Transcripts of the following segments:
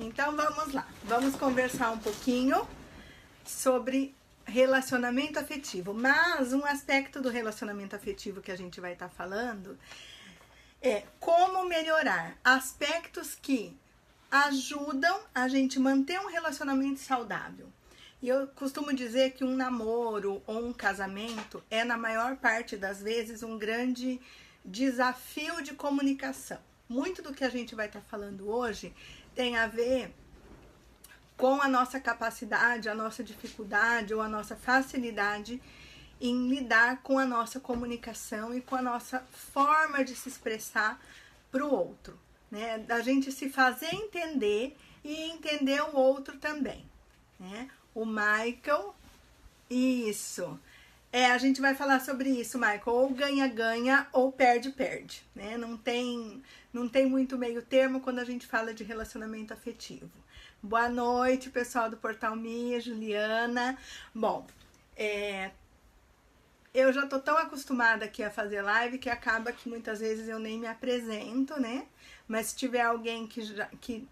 Então vamos lá, vamos conversar um pouquinho sobre relacionamento afetivo. Mas um aspecto do relacionamento afetivo que a gente vai estar falando é como melhorar aspectos que ajudam a gente manter um relacionamento saudável. E eu costumo dizer que um namoro ou um casamento é, na maior parte das vezes, um grande desafio de comunicação. Muito do que a gente vai estar falando hoje tem a ver com a nossa capacidade, a nossa dificuldade ou a nossa facilidade em lidar com a nossa comunicação e com a nossa forma de se expressar para o outro, né? Da gente se fazer entender e entender o outro também, né? O Michael, isso. A gente vai falar sobre isso, Michael, ou ganha-ganha ou perde-perde, né? Não tem muito meio termo quando a gente fala de relacionamento afetivo. Boa noite, pessoal do Portal Mia, Juliana. Bom, eu já tô tão acostumada aqui a fazer live que acaba que muitas vezes eu nem me apresento, né? Mas se tiver alguém que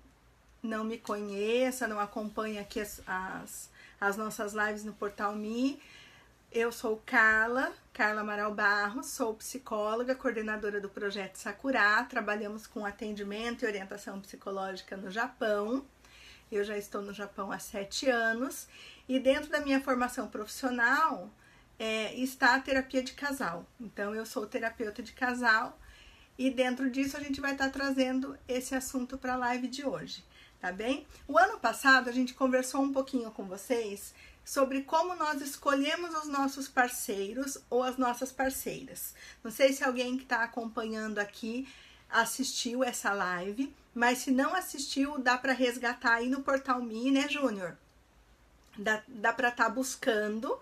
não me conheça, não acompanha aqui as nossas lives no Portal Mi, eu sou Carla Amaral Barros, sou psicóloga, coordenadora do Projeto Sakura. Trabalhamos com atendimento e orientação psicológica no Japão. Eu já estou no Japão há 7 anos e dentro da minha formação profissional está a terapia de casal. Então eu sou terapeuta de casal e dentro disso a gente vai estar trazendo esse assunto para a live de hoje, tá bem? O ano passado a gente conversou um pouquinho com vocês sobre como nós escolhemos os nossos parceiros ou as nossas parceiras. Não sei se alguém que está acompanhando aqui assistiu essa live, mas se não assistiu, dá para resgatar aí no Portal Mi, né, Júnior? Dá para estar buscando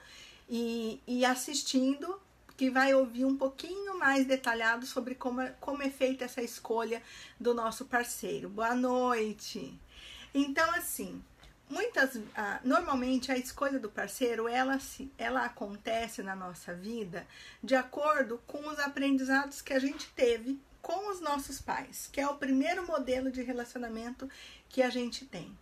e assistindo, que vai ouvir um pouquinho mais detalhado sobre como é feita essa escolha do nosso parceiro. Boa noite! Então, assim, normalmente a escolha do parceiro, ela acontece na nossa vida de acordo com os aprendizados que a gente teve com os nossos pais, que é o primeiro modelo de relacionamento que a gente tem.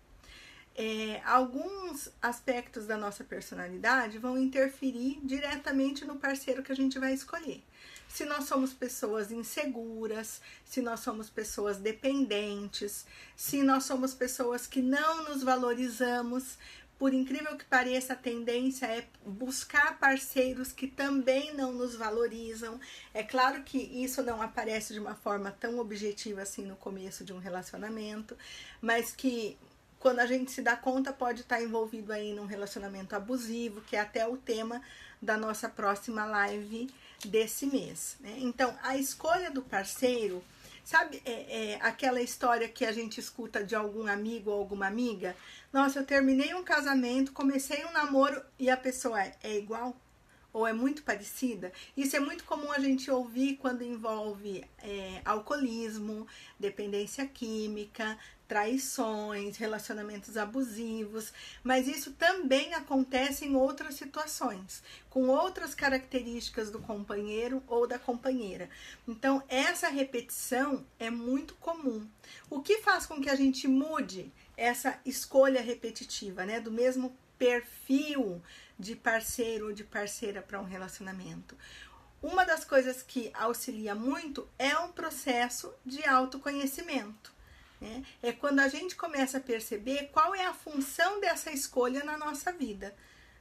Alguns aspectos da nossa personalidade vão interferir diretamente no parceiro que a gente vai escolher. Se nós somos pessoas inseguras, se nós somos pessoas dependentes, se nós somos pessoas que não nos valorizamos, por incrível que pareça, a tendência é buscar parceiros que também não nos valorizam. É claro que isso não aparece de uma forma tão objetiva assim no começo de um relacionamento, mas que quando a gente se dá conta pode estar envolvido aí num relacionamento abusivo, que é até o tema da nossa próxima live desse mês, né? Então, a escolha do parceiro, sabe aquela história que a gente escuta de algum amigo ou alguma amiga? Nossa, eu terminei um casamento, comecei um namoro e a pessoa é igual? Ou é muito parecida? Isso é muito comum a gente ouvir quando envolve alcoolismo, dependência química, traições, relacionamentos abusivos, mas isso também acontece em outras situações, com outras características do companheiro ou da companheira. Então, essa repetição é muito comum. O que faz com que a gente mude essa escolha repetitiva, né, do mesmo perfil de parceiro ou de parceira para um relacionamento? Uma das coisas que auxilia muito é um processo de autoconhecimento. É quando a gente começa a perceber qual é a função dessa escolha na nossa vida,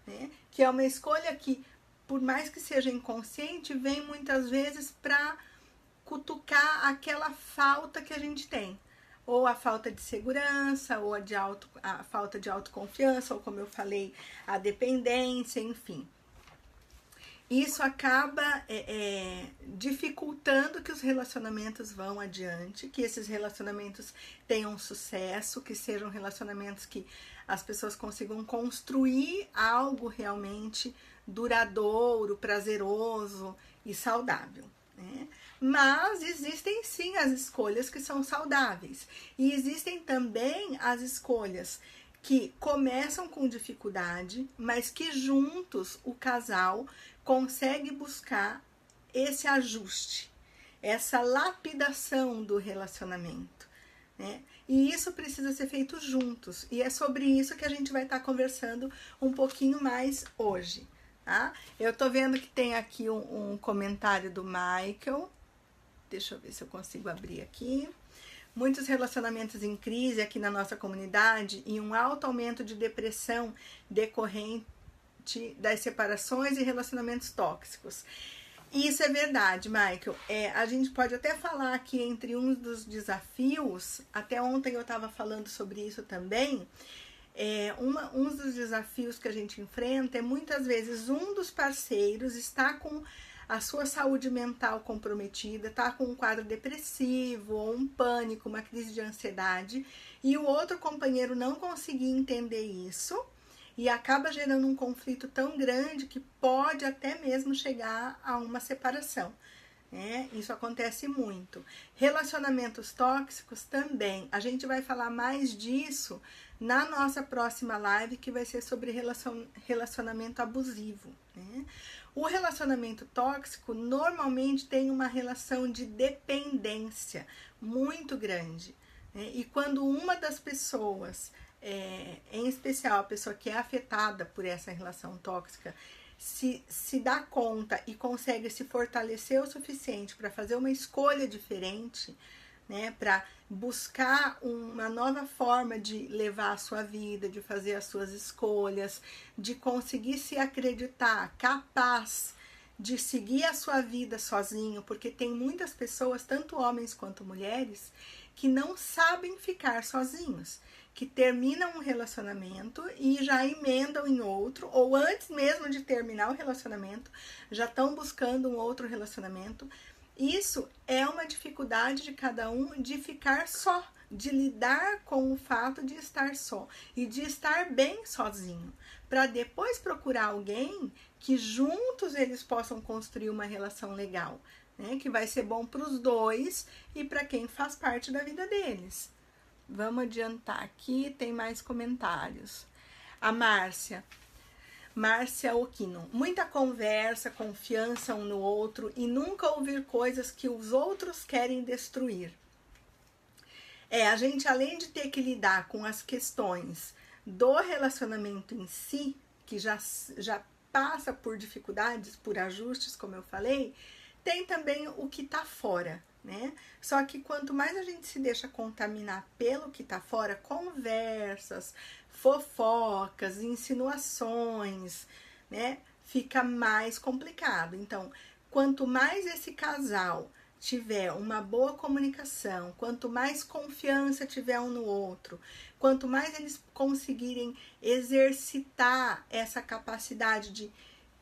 né? Que é uma escolha que, por mais que seja inconsciente, vem muitas vezes para cutucar aquela falta que a gente tem, ou a falta de segurança, ou a falta de autoconfiança, ou como eu falei, a dependência, enfim. Isso acaba dificultando que os relacionamentos vão adiante, que esses relacionamentos tenham sucesso, que sejam relacionamentos que as pessoas consigam construir algo realmente duradouro, prazeroso e saudável, né? Mas existem sim as escolhas que são saudáveis e existem também as escolhas que começam com dificuldade, mas que juntos o casal consegue buscar esse ajuste, essa lapidação do relacionamento, né? E isso precisa ser feito juntos. E é sobre isso que a gente vai estar conversando um pouquinho mais hoje, tá? Eu tô vendo que tem aqui um comentário do Michael. Deixa eu ver se eu consigo abrir aqui. Muitos relacionamentos em crise aqui na nossa comunidade e um alto aumento de depressão decorrente das separações e relacionamentos tóxicos. Isso é verdade, Michael. A gente pode até falar que entre um dos desafios, até ontem eu estava falando sobre isso também, um dos desafios que a gente enfrenta é muitas vezes um dos parceiros está com a sua saúde mental comprometida, está com um quadro depressivo, ou um pânico, uma crise de ansiedade, e o outro companheiro não conseguir entender isso, e acaba gerando um conflito tão grande que pode até mesmo chegar a uma separação, né? Isso acontece muito. Relacionamentos tóxicos também. A gente vai falar mais disso na nossa próxima live, que vai ser sobre relacionamento abusivo, né? O relacionamento tóxico normalmente tem uma relação de dependência muito grande, né? E quando uma das pessoas, em especial a pessoa que é afetada por essa relação tóxica, se dá conta e consegue se fortalecer o suficiente para fazer uma escolha diferente, né, para buscar uma nova forma de levar a sua vida, de fazer as suas escolhas, de conseguir se acreditar capaz de seguir a sua vida sozinho, porque tem muitas pessoas, tanto homens quanto mulheres, que não sabem ficar sozinhos, que terminam um relacionamento e já emendam em outro, ou antes mesmo de terminar o relacionamento, já estão buscando um outro relacionamento. Isso é uma dificuldade de cada um de ficar só, de lidar com o fato de estar só e de estar bem sozinho, para depois procurar alguém que juntos eles possam construir uma relação legal, né? Que vai ser bom para os dois e para quem faz parte da vida deles. Vamos adiantar aqui, tem mais comentários. A Márcia Okino, muita conversa, confiança um no outro e nunca ouvir coisas que os outros querem destruir. A gente, além de ter que lidar com as questões do relacionamento em si, que já passa por dificuldades, por ajustes, como eu falei, tem também o que tá fora, né? Só que quanto mais a gente se deixa contaminar pelo que tá fora, conversas, fofocas, insinuações, né? Fica mais complicado. Então, quanto mais esse casal tiver uma boa comunicação, quanto mais confiança tiver um no outro, quanto mais eles conseguirem exercitar essa capacidade de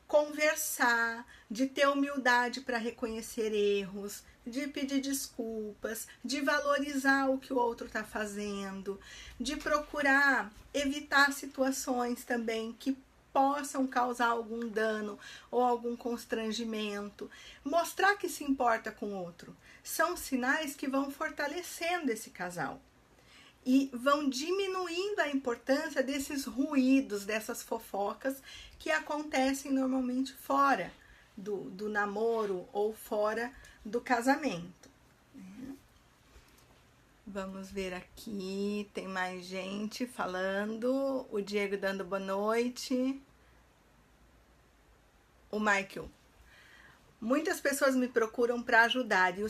conversar, de ter humildade para reconhecer erros, de pedir desculpas, de valorizar o que o outro está fazendo, de procurar evitar situações também que possam causar algum dano ou algum constrangimento, mostrar que se importa com o outro. São sinais que vão fortalecendo esse casal e vão diminuindo a importância desses ruídos, dessas fofocas que acontecem normalmente fora do namoro ou fora do casamento. Vamos ver aqui, tem mais gente falando. O Diego dando boa noite. O Michael. Muitas pessoas me procuram para ajudar e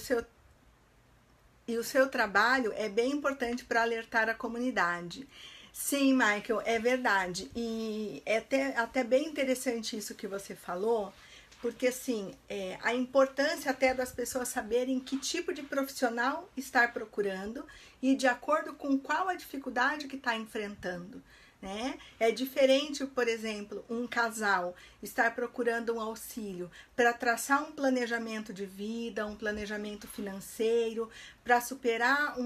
o seu trabalho é bem importante para alertar a comunidade. Sim, Michael, é verdade. E é até bem interessante isso que você falou, porque assim, a importância até das pessoas saberem que tipo de profissional estar procurando e de acordo com qual a dificuldade que está enfrentando, né? É diferente, por exemplo, um casal estar procurando um auxílio para traçar um planejamento de vida, um planejamento financeiro, para superar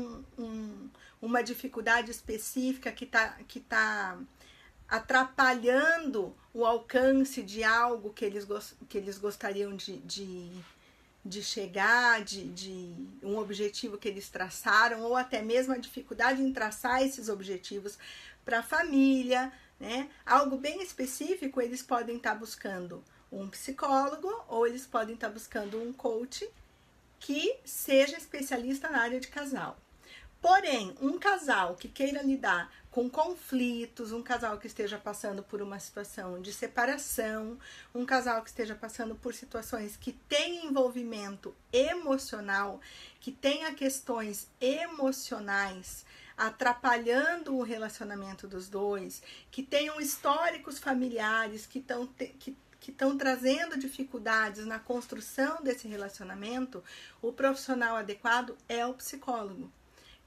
uma dificuldade específica que tá atrapalhando o alcance de algo que eles gostariam de chegar, de um objetivo que eles traçaram, ou até mesmo a dificuldade em traçar esses objetivos para a família, né? Algo bem específico, eles podem estar buscando um psicólogo ou eles podem estar buscando um coach que seja especialista na área de casal. Porém, um casal que queira lidar com conflitos, um casal que esteja passando por uma situação de separação, um casal que esteja passando por situações que têm envolvimento emocional, que tenha questões emocionais atrapalhando o relacionamento dos dois, que tenham históricos familiares que estão trazendo dificuldades na construção desse relacionamento, o profissional adequado é o psicólogo.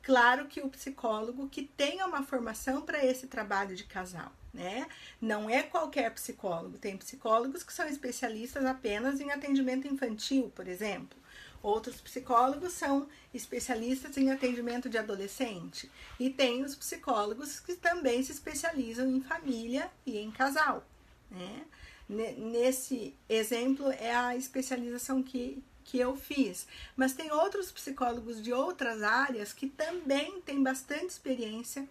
Claro que o psicólogo que tenha uma formação para esse trabalho de casal, né? Não é qualquer psicólogo. Tem psicólogos que são especialistas apenas em atendimento infantil, por exemplo. Outros psicólogos são especialistas em atendimento de adolescente. E tem os psicólogos que também se especializam em família e em casal, né? Nesse exemplo é a especialização que eu fiz, mas tem outros psicólogos de outras áreas que também têm bastante experiência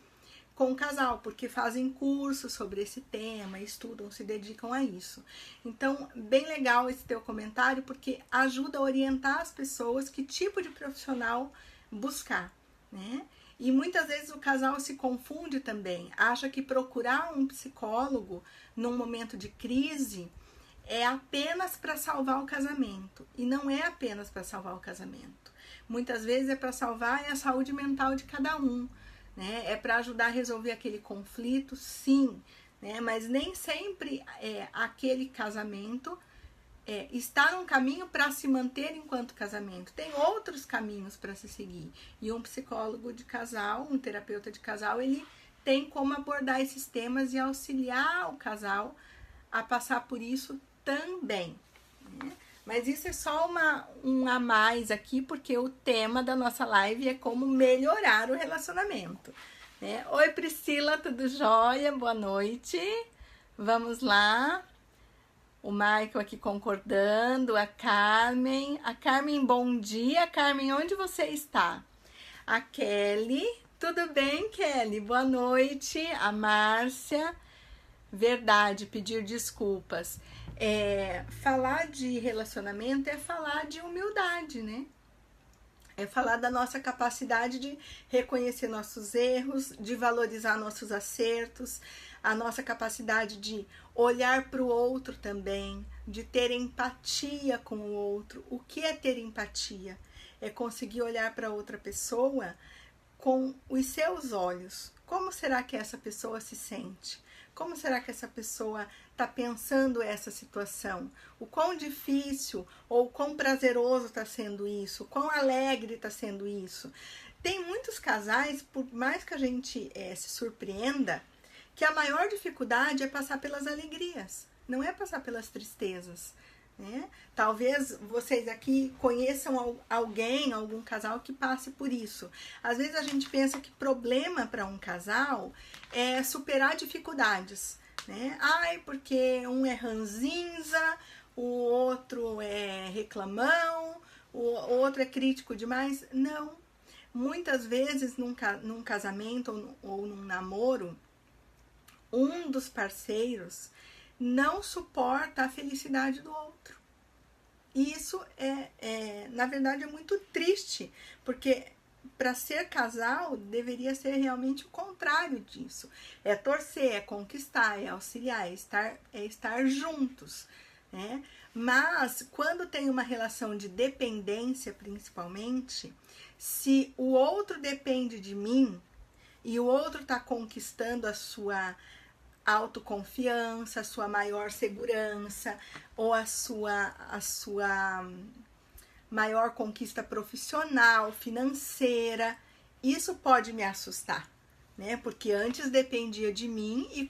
com o casal, porque fazem cursos sobre esse tema, estudam, se dedicam a isso. Então, bem legal esse teu comentário, porque ajuda a orientar as pessoas que tipo de profissional buscar, né? E muitas vezes o casal se confunde também, acha que procurar um psicólogo num momento de crise é apenas para salvar o casamento. E não é apenas para salvar o casamento. Muitas vezes é para salvar a saúde mental de cada um, né? É para ajudar a resolver aquele conflito, sim, né? Mas nem sempre aquele casamento está num caminho para se manter enquanto casamento. Tem outros caminhos para se seguir. E um psicólogo de casal, um terapeuta de casal, ele tem como abordar esses temas e auxiliar o casal a passar por isso também, né? Mas isso é só um a mais aqui, porque o tema da nossa live é como melhorar o relacionamento, né? Oi, Priscila, tudo jóia? Boa noite. Vamos lá. O Michael aqui concordando, a Carmen. A Carmen, bom dia. Carmen, onde você está? A Kelly, tudo bem, Kelly? Boa noite. A Márcia, verdade, pedir desculpas. Falar de relacionamento é falar de humildade, né? É falar da nossa capacidade de reconhecer nossos erros, de valorizar nossos acertos, a nossa capacidade de olhar para o outro também, de ter empatia com o outro. O que é ter empatia? É conseguir olhar para outra pessoa com os seus olhos. Como será que essa pessoa se sente? Como será que essa pessoa está pensando essa situação? O quão difícil ou quão prazeroso está sendo isso? O quão alegre está sendo isso? Tem muitos casais, por mais que a gente se surpreenda, que a maior dificuldade é passar pelas alegrias, não é passar pelas tristezas, né? Talvez vocês aqui conheçam alguém, algum casal que passe por isso. Às vezes a gente pensa que problema para um casal é superar dificuldades, né? Ai, porque um é ranzinza, o outro é reclamão, o outro é crítico demais. Não. Muitas vezes num casamento ou num namoro, um dos parceiros não suporta a felicidade do outro. E isso na verdade, é muito triste, porque para ser casal deveria ser realmente o contrário disso. É torcer, é conquistar, é auxiliar, é estar juntos, né? Mas quando tem uma relação de dependência, principalmente, se o outro depende de mim e o outro está conquistando a sua autoconfiança, a sua maior segurança ou a sua maior conquista profissional, financeira, isso pode me assustar, né? Porque antes dependia de mim e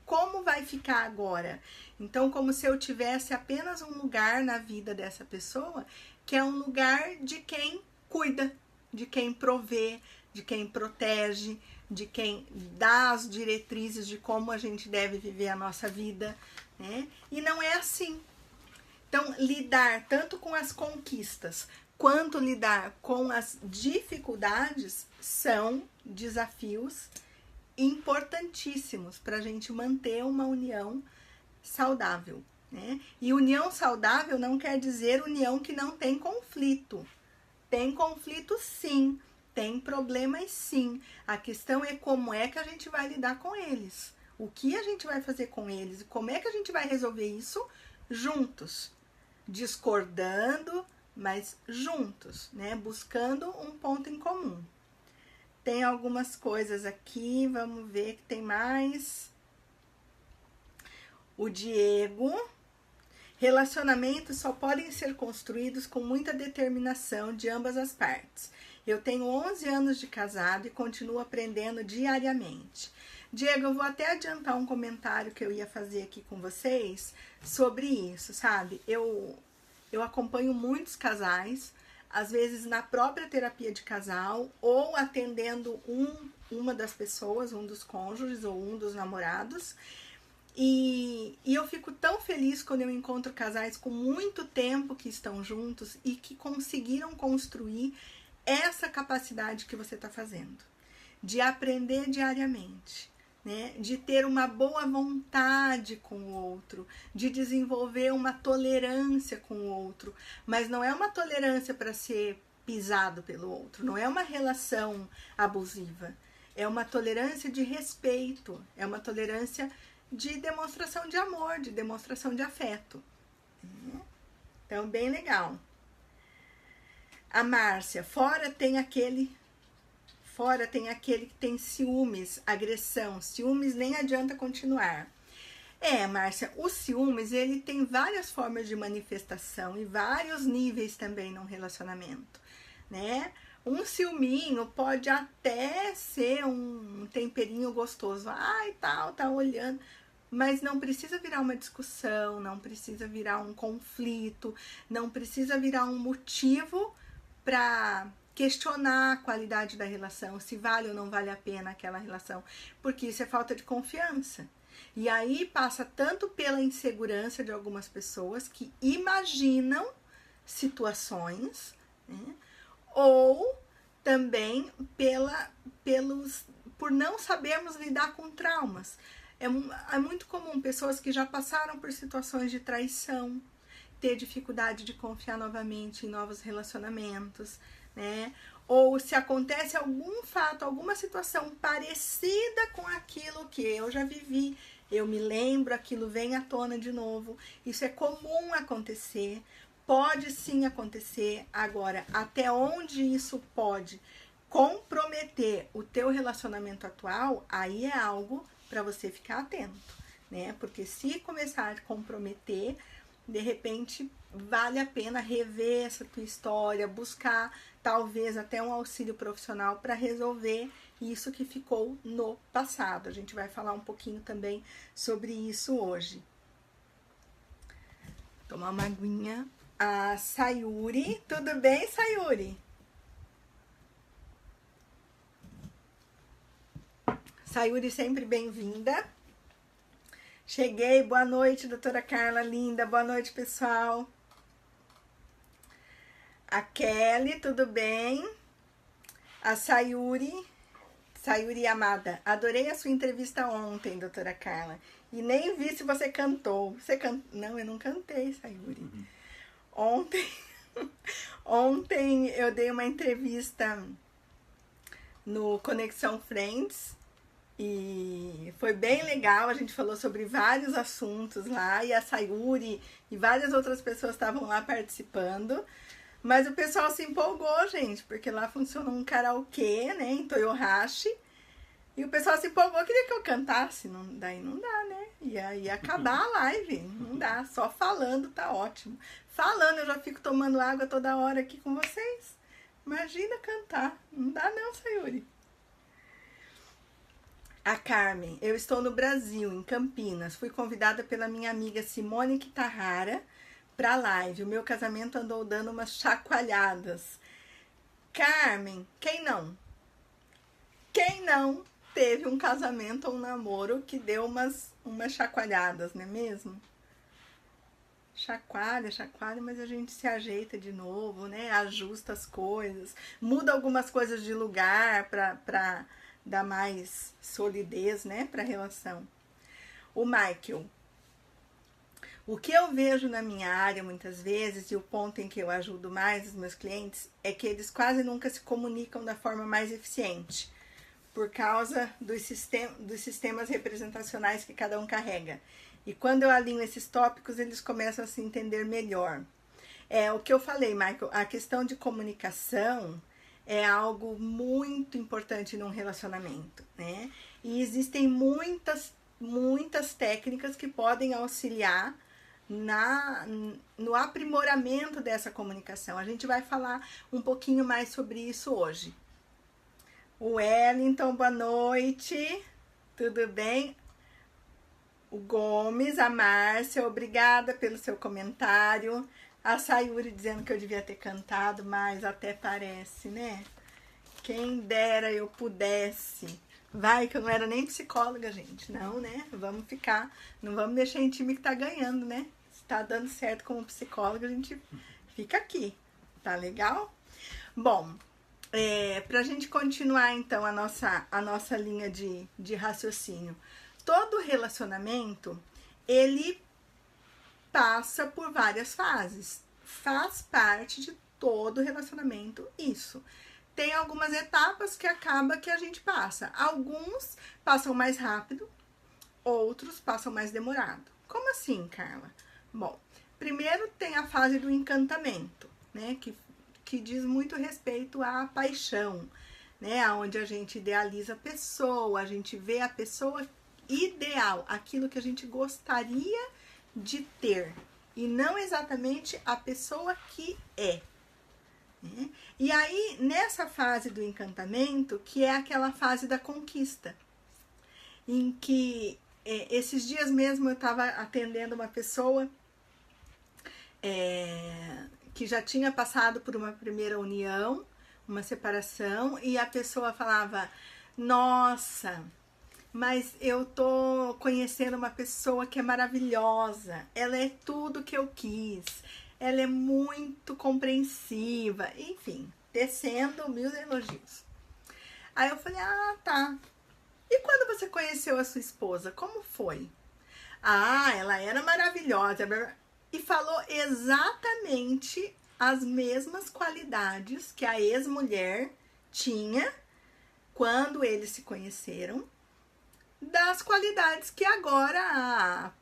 como vai ficar agora? Então, como se eu tivesse apenas um lugar na vida dessa pessoa, que é um lugar de quem cuida, de quem provê, de quem protege, de quem dá as diretrizes de como a gente deve viver a nossa vida, né? E não é assim. Então, lidar tanto com as conquistas quanto lidar com as dificuldades são desafios importantíssimos para a gente manter uma união saudável, né? E união saudável não quer dizer união que não tem conflito. Tem conflito, sim. Tem problemas sim. A questão é como é que a gente vai lidar com eles. O que a gente vai fazer com eles e como é que a gente vai resolver isso juntos. Discordando, mas juntos, né? Buscando um ponto em comum. Tem algumas coisas aqui, vamos ver que tem mais. O Diego. Relacionamentos só podem ser construídos com muita determinação de ambas as partes. Eu tenho 11 anos de casado e continuo aprendendo diariamente. Diego, eu vou até adiantar um comentário que eu ia fazer aqui com vocês sobre isso, sabe? Eu acompanho muitos casais, às vezes na própria terapia de casal ou atendendo uma das pessoas, um dos cônjuges ou um dos namorados. E eu fico tão feliz quando eu encontro casais com muito tempo que estão juntos e que conseguiram construir essa capacidade que você está fazendo, de aprender diariamente, né? De ter uma boa vontade com o outro, de desenvolver uma tolerância com o outro, mas não é uma tolerância para ser pisado pelo outro, não é uma relação abusiva, é uma tolerância de respeito, é uma tolerância de demonstração de amor, de demonstração de afeto. Então, bem legal. A Márcia, fora tem aquele que tem ciúmes, agressão. Ciúmes nem adianta continuar. Márcia, o ciúmes, ele tem várias formas de manifestação e vários níveis também no relacionamento, né? Um ciúminho pode até ser um temperinho gostoso. Ai, tal, tá olhando. Mas não precisa virar uma discussão, não precisa virar um conflito, não precisa virar um motivo para questionar a qualidade da relação, se vale ou não vale a pena aquela relação, porque isso é falta de confiança. E aí passa tanto pela insegurança de algumas pessoas que imaginam situações, né? Ou também por não sabermos lidar com traumas. É muito comum pessoas que já passaram por situações de traição, ter dificuldade de confiar novamente em novos relacionamentos, né? Ou se acontece algum fato, alguma situação parecida com aquilo que eu já vivi, eu me lembro, aquilo vem à tona de novo. Isso é comum acontecer, pode sim acontecer. Agora, até onde isso pode comprometer o teu relacionamento atual, aí é algo para você ficar atento, né? Porque se começar a comprometer, de repente vale a pena rever essa tua história, buscar talvez até um auxílio profissional para resolver isso que ficou no passado. A gente vai falar um pouquinho também sobre isso hoje. Tomar uma aguinha. A Sayuri, tudo bem, Sayuri? Sayuri, sempre bem-vinda. Cheguei, boa noite, doutora Carla, linda, boa noite, pessoal. A Kelly, tudo bem? A Sayuri amada, adorei a sua entrevista ontem, doutora Carla, e nem vi se você cantou. Você Não, eu não cantei, Sayuri. Ontem eu dei uma entrevista no Conexão Friends, e foi bem legal, a gente falou sobre vários assuntos lá, e a Sayuri e várias outras pessoas estavam lá participando, mas o pessoal se empolgou, gente, porque lá funciona um karaokê, né, em Toyohashi, e o pessoal se empolgou, queria que eu cantasse, daí não dá, né, ia acabar a live, não dá, só falando tá ótimo. Falando eu já fico tomando água toda hora aqui com vocês, imagina cantar, não dá não, Sayuri. A Carmen, eu estou no Brasil, em Campinas. Fui convidada pela minha amiga Simone Kitahara para a live. O meu casamento andou dando umas chacoalhadas. Carmen, quem não? Quem não teve um casamento ou um namoro que deu umas chacoalhadas, não é mesmo? Chacoalha, mas a gente se ajeita de novo, né? Ajusta as coisas, muda algumas coisas de lugar para dá mais solidez, né, para a relação. O Michael. O que eu vejo na minha área muitas vezes, e o ponto em que eu ajudo mais os meus clientes, é que eles quase nunca se comunicam da forma mais eficiente, por causa dos sistemas representacionais que cada um carrega. E quando eu alinho esses tópicos, eles começam a se entender melhor. É o que eu falei, Michael, a questão de comunicação é algo muito importante num relacionamento, né? E existem muitas técnicas que podem auxiliar no aprimoramento dessa comunicação. A gente vai falar um pouquinho mais sobre isso hoje. O Wellington, boa noite, tudo bem? O Gomes, a Márcia, obrigada pelo seu comentário. A Sayuri dizendo que eu devia ter cantado, mas até parece, né? Quem dera eu pudesse. Vai, que eu não era nem psicóloga, gente. Não, né? Não vamos mexer em time que tá ganhando, né? Se tá dando certo como psicóloga, a gente fica aqui. Tá legal? Bom, pra gente continuar, então, a nossa linha de raciocínio. Todo relacionamento, ele passa por várias fases. Faz parte de todo relacionamento isso. Tem algumas etapas que acaba que a gente passa. Alguns passam mais rápido, outros passam mais demorado. Como assim, Carla? Bom, primeiro tem a fase do encantamento, né? Que diz muito respeito à paixão, né? Onde a gente idealiza a pessoa, a gente vê a pessoa ideal, aquilo que a gente gostaria de ter, e não exatamente a pessoa que é. E aí, nessa fase do encantamento, que é aquela fase da conquista, em que esses dias mesmo eu estava atendendo uma pessoa que já tinha passado por uma primeira união, uma separação, e a pessoa falava: nossa, mas eu tô conhecendo uma pessoa que é maravilhosa, ela é tudo que eu quis, ela é muito compreensiva, enfim, tecendo 1000 elogios. Aí eu falei: ah, tá. E quando você conheceu a sua esposa, como foi? Ah, ela era maravilhosa. E falou exatamente as mesmas qualidades que a ex-mulher tinha quando eles se conheceram, das qualidades que agora a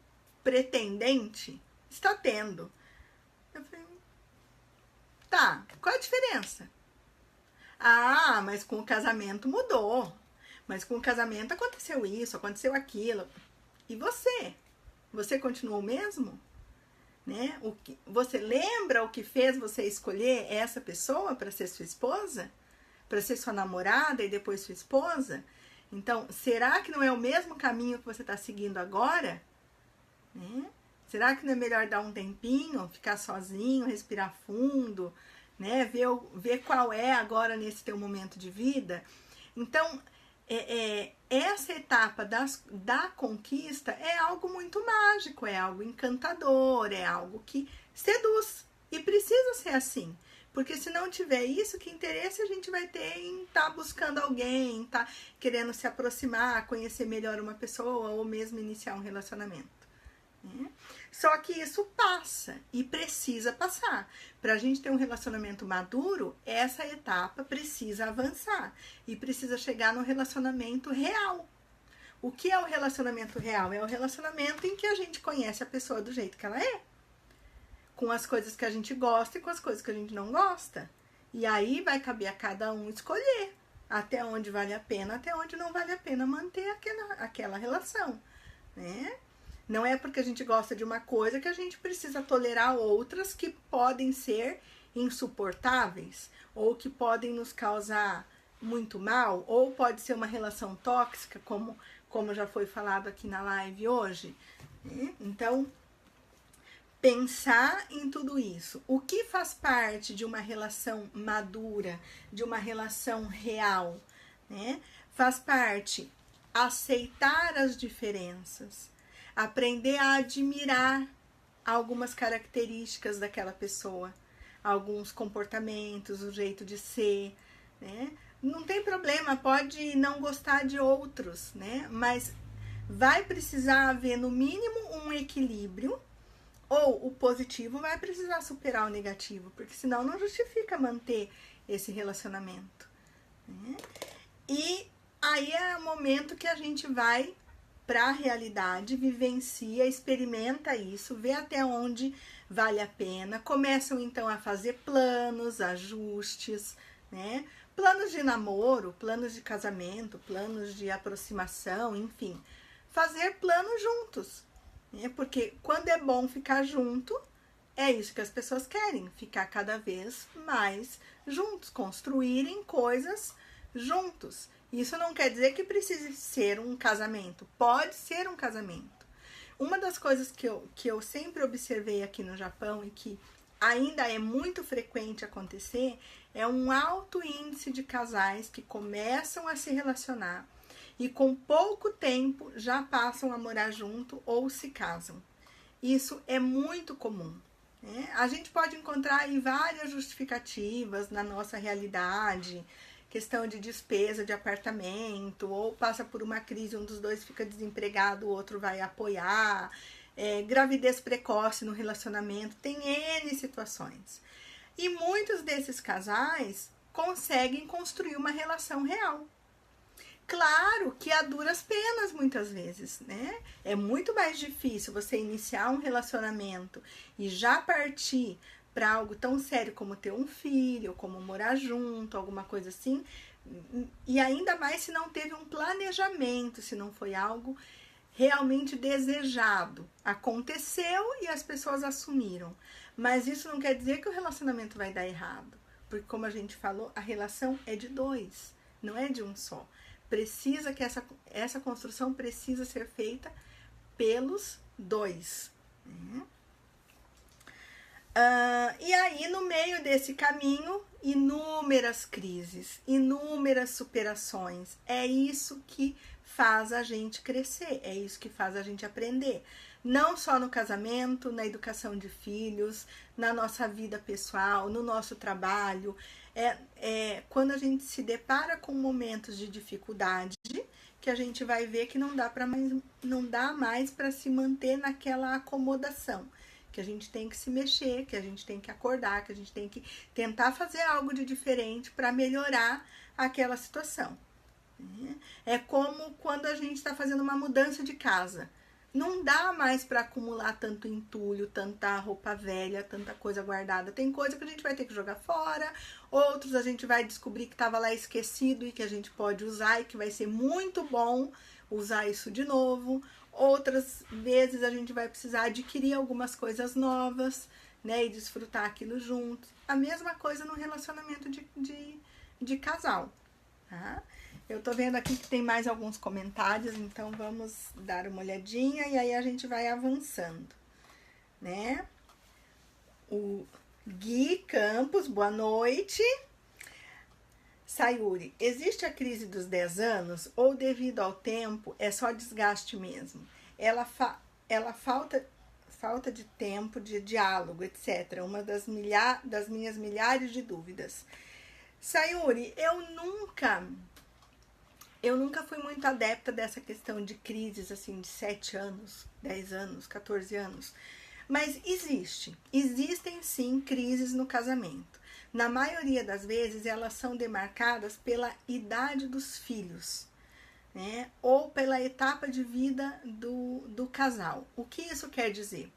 pretendente está tendo. Eu falei: tá, qual a diferença? Ah, mas com o casamento mudou. Mas com o casamento aconteceu isso, aconteceu aquilo. E você? Você continuou o mesmo? Né? Você lembra o que fez você escolher essa pessoa para ser sua esposa? Para ser sua namorada e depois sua esposa? Então, será que não é o mesmo caminho que você está seguindo agora? Né? Será que não é melhor dar um tempinho, ficar sozinho, respirar fundo, né? Ver qual é agora nesse teu momento de vida? Então, essa etapa da conquista é algo muito mágico, é algo encantador, é algo que seduz. E precisa ser assim. Porque se não tiver isso, que interesse a gente vai ter em estar buscando alguém, estar querendo se aproximar, conhecer melhor uma pessoa ou mesmo iniciar um relacionamento. Né? Só que isso passa e precisa passar. Para a gente ter um relacionamento maduro, essa etapa precisa avançar e precisa chegar no relacionamento real. O que é o relacionamento real? É o relacionamento em que a gente conhece a pessoa do jeito que ela é, com as coisas que a gente gosta e com as coisas que a gente não gosta. E aí vai caber a cada um escolher até onde vale a pena, até onde não vale a pena manter aquela relação, né? Não é porque a gente gosta de uma coisa que a gente precisa tolerar outras que podem ser insuportáveis, ou que podem nos causar muito mal, ou pode ser uma relação tóxica, como já foi falado aqui na live hoje, né? Então, pensar em tudo isso. O que faz parte de uma relação madura, de uma relação real, né? Faz parte aceitar as diferenças, aprender a admirar algumas características daquela pessoa, alguns comportamentos, o jeito de ser, né? Não tem problema, pode não gostar de outros, né? Mas vai precisar haver, no mínimo, um equilíbrio Ou o positivo vai precisar superar o negativo, porque senão não justifica manter esse relacionamento, né? E aí é o momento que a gente vai para a realidade, vivencia, experimenta isso, vê até onde vale a pena. Começam então a fazer planos, ajustes, né? Planos de namoro, planos de casamento, planos de aproximação, enfim. Fazer planos juntos, né? Porque quando é bom ficar junto, é isso que as pessoas querem, ficar cada vez mais juntos, construírem coisas juntos. Isso não quer dizer que precise ser um casamento, pode ser um casamento. Uma das coisas que eu sempre observei aqui no Japão e que ainda é muito frequente acontecer é um alto índice de casais que começam a se relacionar e com pouco tempo já passam a morar junto ou se casam. Isso é muito comum. A gente pode encontrar aí várias justificativas na nossa realidade, questão de despesa de apartamento, ou passa por uma crise, um dos dois fica desempregado, o outro vai apoiar, gravidez precoce no relacionamento, tem N situações. E muitos desses casais conseguem construir uma relação real. Claro que a duras penas muitas vezes, né? É muito mais difícil você iniciar um relacionamento e já partir para algo tão sério como ter um filho, como morar junto, alguma coisa assim. E ainda mais se não teve um planejamento, se não foi algo realmente desejado. Aconteceu e as pessoas assumiram. Mas isso não quer dizer que o relacionamento vai dar errado. Porque como a gente falou, a relação é de dois, não é de um só. Precisa que essa construção precisa ser feita pelos dois. E aí, no meio desse caminho, inúmeras crises, inúmeras superações. É isso que faz a gente crescer, é isso que faz a gente aprender. Não só no casamento, na educação de filhos, na nossa vida pessoal, no nosso trabalho. Quando a gente se depara com momentos de dificuldade, que a gente vai ver que não dá mais para se manter naquela acomodação, que a gente tem que se mexer, que a gente tem que acordar, que a gente tem que tentar fazer algo de diferente para melhorar aquela situação. É como quando a gente está fazendo uma mudança de casa. Não dá mais para acumular tanto entulho, tanta roupa velha, tanta coisa guardada. Tem coisa que a gente vai ter que jogar fora, outros a gente vai descobrir que estava lá esquecido e que a gente pode usar e que vai ser muito bom usar isso de novo. Outras vezes a gente vai precisar adquirir algumas coisas novas, né, e desfrutar aquilo junto. A mesma coisa no relacionamento de casal, tá? Eu tô vendo aqui que tem mais alguns comentários, então vamos dar uma olhadinha e aí a gente vai avançando, né? O Gui Campos, boa noite. Sayuri, existe a crise dos 10 anos ou devido ao tempo é só desgaste mesmo? Ela falta de tempo, de diálogo, etc. Uma das minhas milhares de dúvidas. Sayuri, eu nunca fui muito adepta dessa questão de crises, assim, de 7 anos, 10 anos, 14 anos. Mas existem sim crises no casamento. Na maioria das vezes, elas são demarcadas pela idade dos filhos, né? Ou pela etapa de vida do casal. O que isso quer dizer?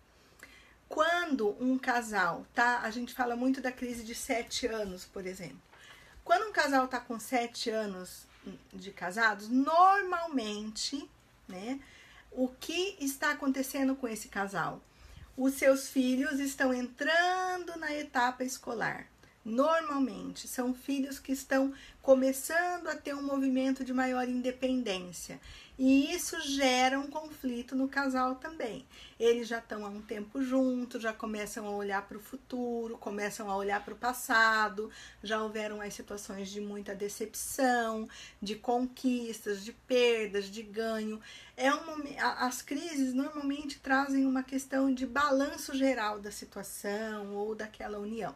Quando um casal tá, a gente fala muito da crise de 7 anos, por exemplo. Quando um casal está com 7 anos de casados, normalmente, né, o que está acontecendo com esse casal? Os seus filhos estão entrando na etapa escolar. Normalmente, são filhos que estão começando a ter um movimento de maior independência. E isso gera um conflito no casal também. Eles já estão há um tempo juntos, já começam a olhar para o futuro, começam a olhar para o passado, já houveram as situações de muita decepção, de conquistas, de perdas, de ganho. As crises normalmente trazem uma questão de balanço geral da situação ou daquela união,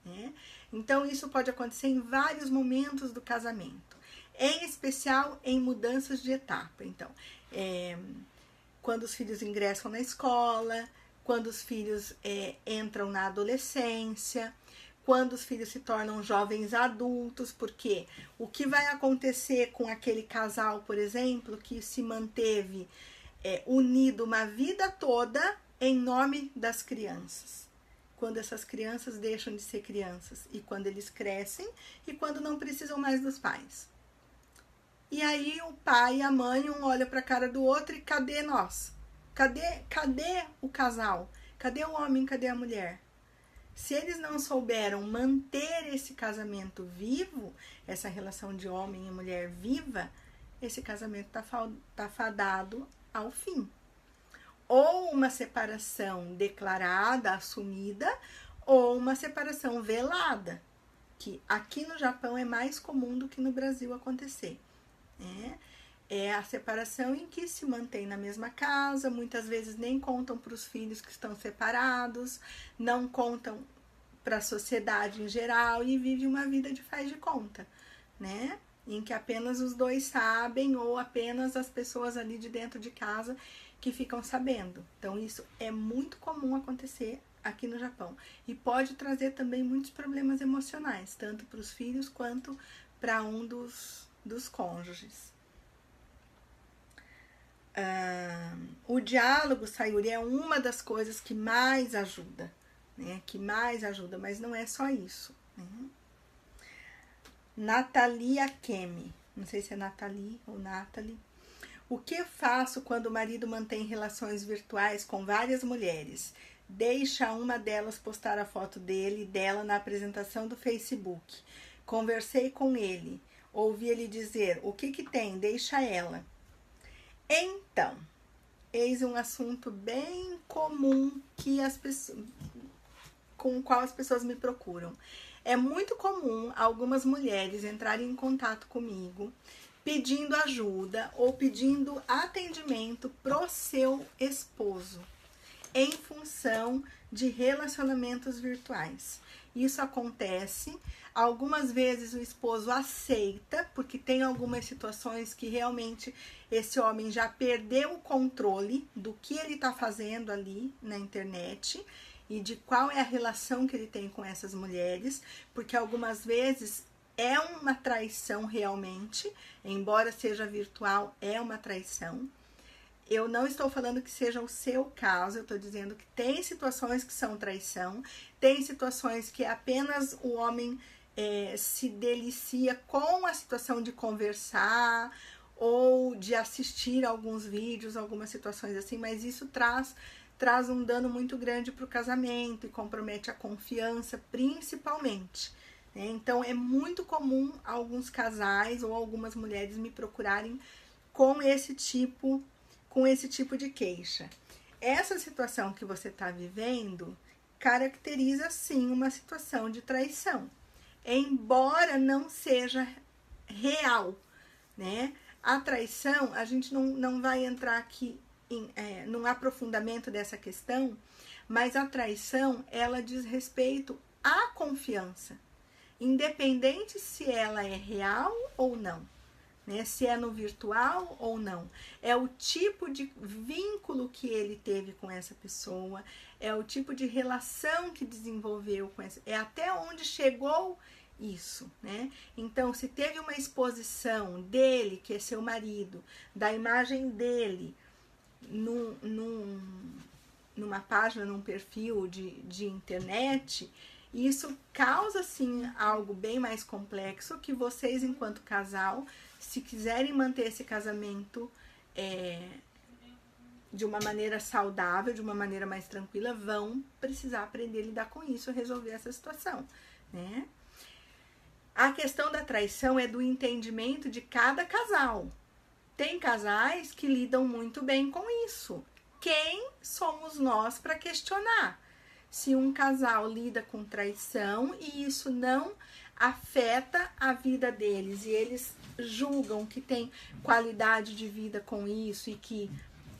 né? Então, isso pode acontecer em vários momentos do casamento, em especial em mudanças de etapa. Então, quando os filhos ingressam na escola, quando os filhos entram na adolescência, quando os filhos se tornam jovens adultos, porque o que vai acontecer com aquele casal, por exemplo, que se manteve unido uma vida toda em nome das crianças? Quando essas crianças deixam de ser crianças e quando eles crescem e quando não precisam mais dos pais. E aí o pai e a mãe, um olha para a cara do outro e cadê nós? Cadê o casal? Cadê o homem? Cadê a mulher? Se eles não souberam manter esse casamento vivo, essa relação de homem e mulher viva, esse casamento tá fadado ao fim. Ou uma separação declarada, assumida, ou uma separação velada, que aqui no Japão é mais comum do que no Brasil acontecer. É a separação em que se mantém na mesma casa, muitas vezes nem contam para os filhos que estão separados, não contam para a sociedade em geral e vive uma vida de faz de conta, né? Em que apenas os dois sabem ou apenas as pessoas ali de dentro de casa que ficam sabendo. Então isso é muito comum acontecer aqui no Japão e pode trazer também muitos problemas emocionais, tanto para os filhos quanto para um dos cônjuges. O diálogo, Sayuri, é uma das coisas que mais ajuda, né? Que mais ajuda, mas não é só isso, né? Natalia Kemi, não sei se é Nathalie ou Nathalie. O que eu faço quando o marido mantém relações virtuais com várias mulheres? Deixa uma delas postar a foto dele e dela na apresentação do Facebook. Conversei com ele, ouvi ele dizer, o que tem? Deixa ela. Então, eis um assunto bem comum com o qual as pessoas me procuram. É muito comum algumas mulheres entrarem em contato comigo pedindo ajuda ou pedindo atendimento pro seu esposo em função de relacionamentos virtuais. Isso acontece, algumas vezes o esposo aceita, porque tem algumas situações que realmente esse homem já perdeu o controle do que ele está fazendo ali na internet e de qual é a relação que ele tem com essas mulheres, porque algumas vezes é uma traição realmente, embora seja virtual, é uma traição. Eu não estou falando que seja o seu caso, eu estou dizendo que tem situações que são traição, tem situações que apenas o homem se delicia com a situação de conversar ou de assistir alguns vídeos, algumas situações assim, mas isso traz um dano muito grande para o casamento e compromete a confiança, principalmente. Né? Então, é muito comum alguns casais ou algumas mulheres me procurarem com esse tipo de queixa. Essa situação que você está vivendo caracteriza, sim, uma situação de traição, embora não seja real, né? A traição, a gente não vai entrar aqui num aprofundamento dessa questão, mas a traição, ela diz respeito à confiança, independente se ela é real ou não, né? Se é no virtual ou não. É o tipo de vínculo que ele teve com essa pessoa, é o tipo de relação que desenvolveu com essa, é até onde chegou isso, né? Então, se teve uma exposição dele, que é seu marido, da imagem dele numa página, num perfil de internet, isso causa sim algo bem mais complexo que vocês, enquanto casal, se quiserem manter esse casamento de uma maneira saudável, de uma maneira mais tranquila, vão precisar aprender a lidar com isso, resolver essa situação, né? A questão da traição é do entendimento de cada casal. Tem casais que lidam muito bem com isso. Quem somos nós para questionar se um casal lida com traição e isso não afeta a vida deles e eles julgam que tem qualidade de vida com isso e que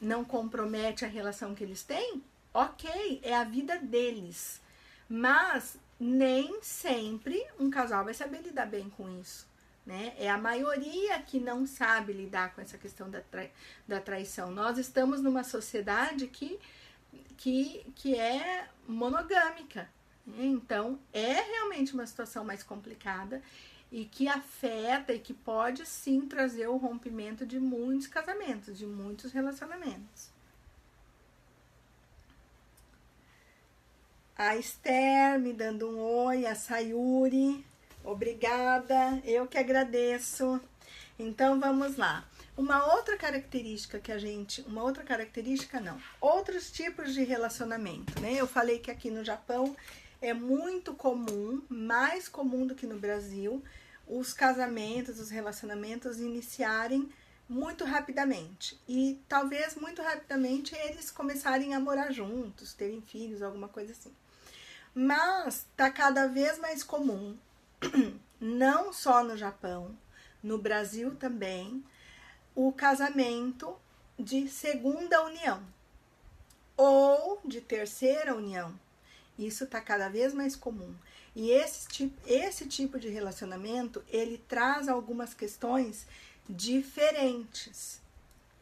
não compromete a relação que eles têm? Ok, é a vida deles. Mas nem sempre um casal vai saber lidar bem com isso, né? É a maioria que não sabe lidar com essa questão da traição. Nós estamos numa sociedade que que é monogâmica. Então, é realmente uma situação mais complicada e que afeta e que pode sim trazer o rompimento de muitos casamentos, de muitos relacionamentos. A Esther me dando um oi, a Sayuri, obrigada, eu que agradeço. Então vamos lá. Uma outra característica que a gente, uma outra característica não, outros tipos de relacionamento, né? Eu falei que aqui no Japão é muito comum, mais comum do que no Brasil, os casamentos, os relacionamentos iniciarem muito rapidamente. E talvez muito rapidamente eles começarem a morar juntos, terem filhos, alguma coisa assim. Mas tá cada vez mais comum, não só no Japão, no Brasil também, o casamento de segunda união ou de terceira união. Isso tá cada vez mais comum. E esse tipo de relacionamento, ele traz algumas questões diferentes.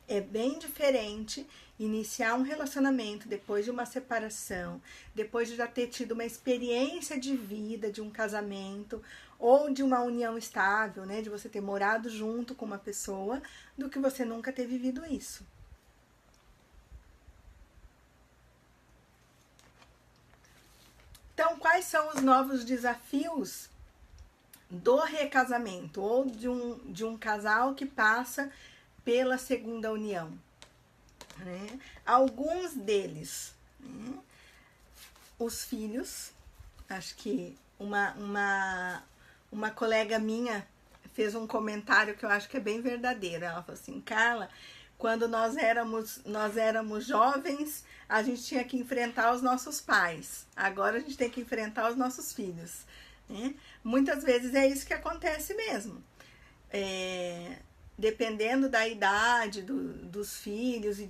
É bem diferente iniciar um relacionamento depois de uma separação, depois de já ter tido uma experiência de vida, de um casamento ou de uma união estável, né, de você ter morado junto com uma pessoa, do que você nunca ter vivido isso. Então, quais são os novos desafios do recasamento ou de um casal que passa pela segunda união? Né? Alguns deles, né? Os filhos, acho que uma colega minha fez um comentário que eu acho que é bem verdadeiro. Ela falou assim: Carla, quando nós éramos jovens, a gente tinha que enfrentar os nossos pais. Agora a gente tem que enfrentar os nossos filhos. Né? Muitas vezes é isso que acontece mesmo. Dependendo da idade dos filhos e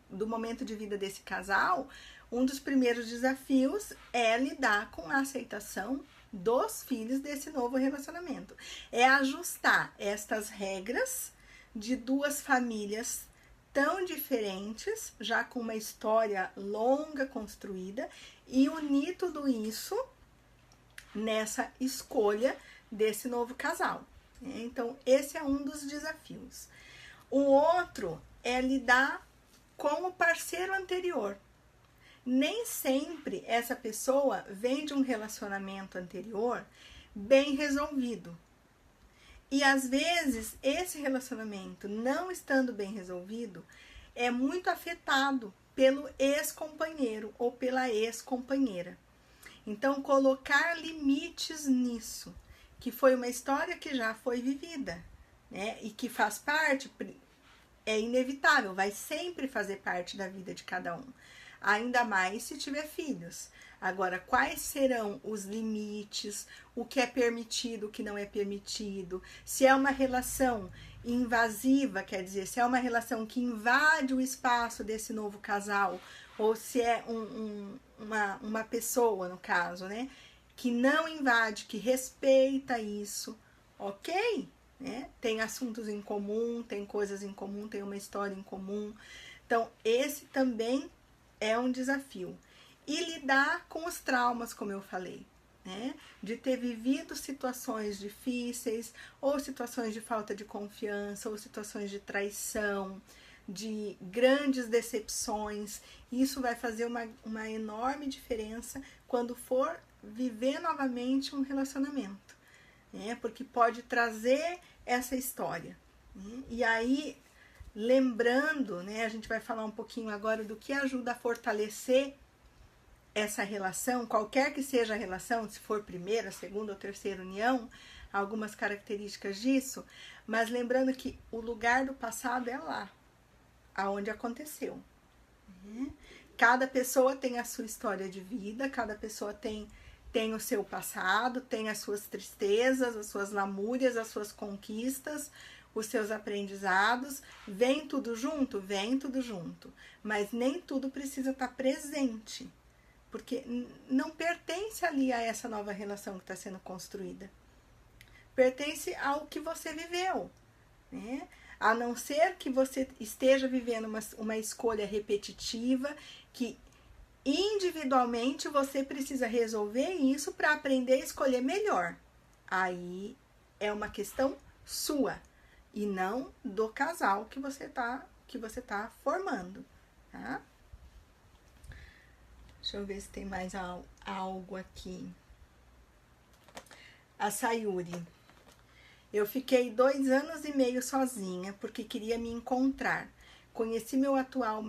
do momento de vida desse casal, um dos primeiros desafios é lidar com a aceitação dos filhos desse novo relacionamento. É ajustar estas regras de duas famílias tão diferentes, já com uma história longa construída, e unir tudo isso nessa escolha desse novo casal. Então, esse é um dos desafios. O outro é lidar com o parceiro anterior. Nem sempre essa pessoa vem de um relacionamento anterior bem resolvido. E às vezes, esse relacionamento não estando bem resolvido é muito afetado pelo ex-companheiro ou pela ex-companheira. Então, colocar limites nisso, que foi uma história que já foi vivida, né? E que faz parte, é inevitável, vai sempre fazer parte da vida de cada um. Ainda mais se tiver filhos. Agora, quais serão os limites, o que é permitido, o que não é permitido, se é uma relação invasiva, quer dizer, se é uma relação que invade o espaço desse novo casal, ou se é uma pessoa, no caso, né, que não invade, que respeita isso, ok? Né? Tem assuntos em comum, tem coisas em comum, tem uma história em comum. Então, esse também é um desafio. E lidar com os traumas, como eu falei, né? De ter vivido situações difíceis, ou situações de falta de confiança, ou situações de traição, de grandes decepções. Isso vai fazer uma enorme diferença quando for viver novamente um relacionamento, né? Porque pode trazer essa história, né? E aí, lembrando, né, a gente vai falar um pouquinho agora do que ajuda a fortalecer essa relação, qualquer que seja a relação, se for primeira, segunda ou terceira união, algumas características disso, mas lembrando que o lugar do passado é lá, aonde aconteceu. Né? Cada pessoa tem a sua história de vida, cada pessoa tem o seu passado, tem as suas tristezas, as suas lamúrias, as suas conquistas, os seus aprendizados. Vem tudo junto? Vem tudo junto. Mas nem tudo precisa estar presente, porque não pertence ali a essa nova relação que está sendo construída. Pertence ao que você viveu, né? A não ser que você esteja vivendo uma escolha repetitiva, que individualmente você precisa resolver isso para aprender a escolher melhor. Aí é uma questão sua e não do casal que você tá formando, tá? Deixa eu ver se tem mais algo aqui. A Sayuri. Eu fiquei 2 anos e meio sozinha porque queria me encontrar. Conheci meu atual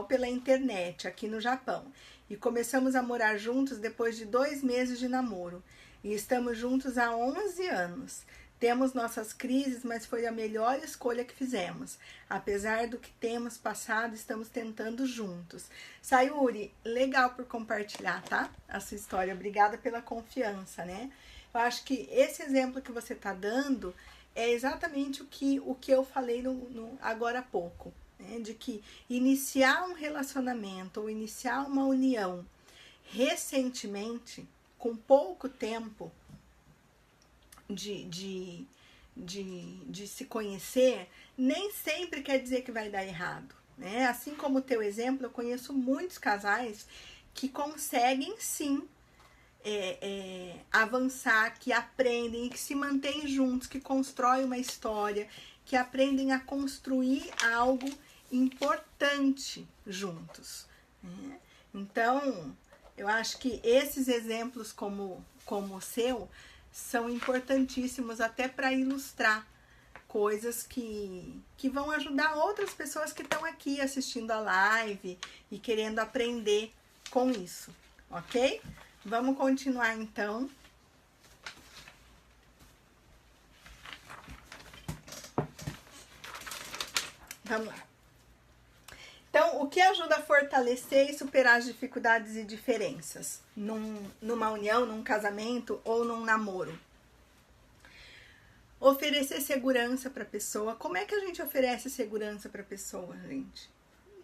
pela internet aqui no Japão e começamos a morar juntos depois de 2 meses de namoro e estamos juntos há 11 anos. Temos nossas crises, mas foi a melhor escolha que fizemos. Apesar do que temos passado, estamos tentando juntos. Sayuri, legal por compartilhar, tá? A sua história. Obrigada pela confiança, né? Eu acho que esse exemplo que você tá dando é exatamente o que eu falei agora há pouco. Né? De que iniciar um relacionamento ou iniciar uma união recentemente, com pouco tempo de se conhecer, nem sempre quer dizer que vai dar errado, né? Assim como o teu exemplo, eu conheço muitos casais que conseguem sim avançar, que aprendem, que se mantêm juntos, que constroem uma história, que aprendem a construir algo importante juntos, né? Então, eu acho que esses exemplos como o seu são importantíssimos até para ilustrar coisas que vão ajudar outras pessoas que estão aqui assistindo a live e querendo aprender com isso, ok? Vamos continuar então. Vamos lá. Então, o que ajuda a fortalecer e superar as dificuldades e diferenças numa união, num casamento ou num namoro? Oferecer segurança para a pessoa. Como é que a gente oferece segurança para a pessoa, gente?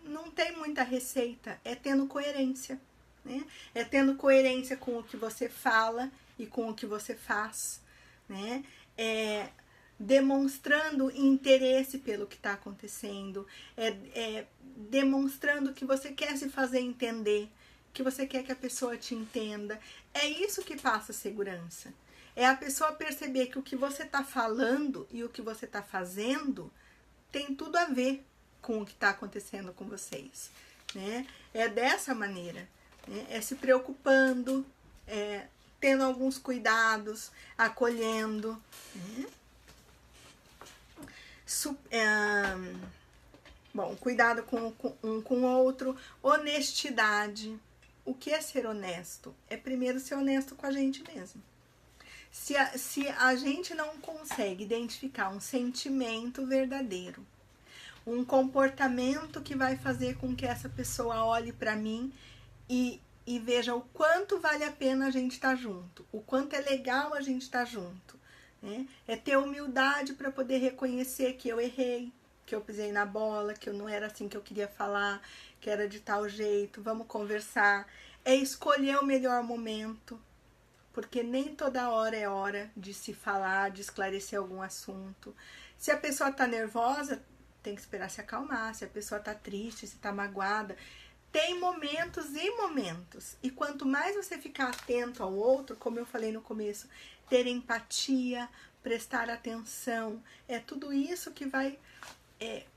Não tem muita receita, é tendo coerência, né? É tendo coerência com o que você fala e com o que você faz, né? Demonstrando interesse pelo que está acontecendo, demonstrando que você quer se fazer entender, que você quer que a pessoa te entenda. É isso que passa segurança. É a pessoa perceber que o que você está falando e o que você está fazendo tem tudo a ver com o que está acontecendo com vocês, né? É dessa maneira, né? É se preocupando, tendo alguns cuidados, acolhendo, né? Cuidado um com o outro, honestidade. O que é ser honesto? É primeiro ser honesto com a gente mesmo. Se a gente não consegue identificar um sentimento verdadeiro, um comportamento que vai fazer com que essa pessoa olhe para mim e veja o quanto vale a pena a gente estar junto, o quanto é legal a gente estar junto, né? É ter humildade para poder reconhecer que eu errei, que eu pisei na bola, que eu não era assim que eu queria falar, que era de tal jeito, vamos conversar. É escolher o melhor momento, porque nem toda hora é hora de se falar, de esclarecer algum assunto. Se a pessoa tá nervosa, tem que esperar se acalmar. Se a pessoa tá triste, se tá magoada, tem momentos e momentos. E quanto mais você ficar atento ao outro, como eu falei no começo, ter empatia, prestar atenção, é tudo isso que vai